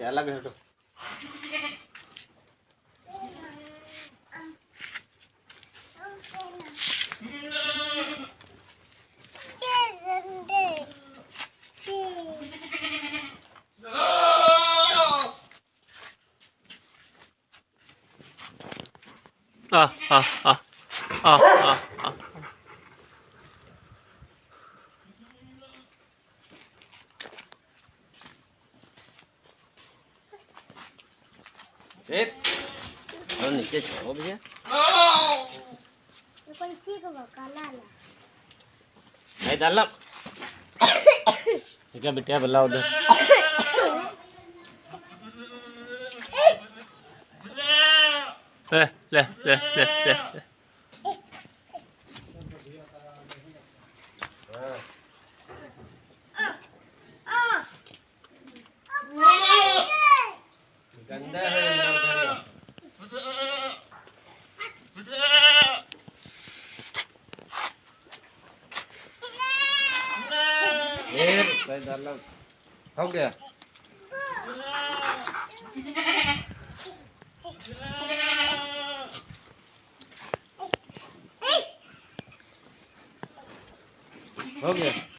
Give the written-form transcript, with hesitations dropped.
से अलग हटो। आ आ आ आ आ आ एक और नीचे छोड़ो भैया। नहीं डालना। ठीक है बेटा बुलाओ उधर। ले ले ले ले ले गंदा है हो गया। हो गया।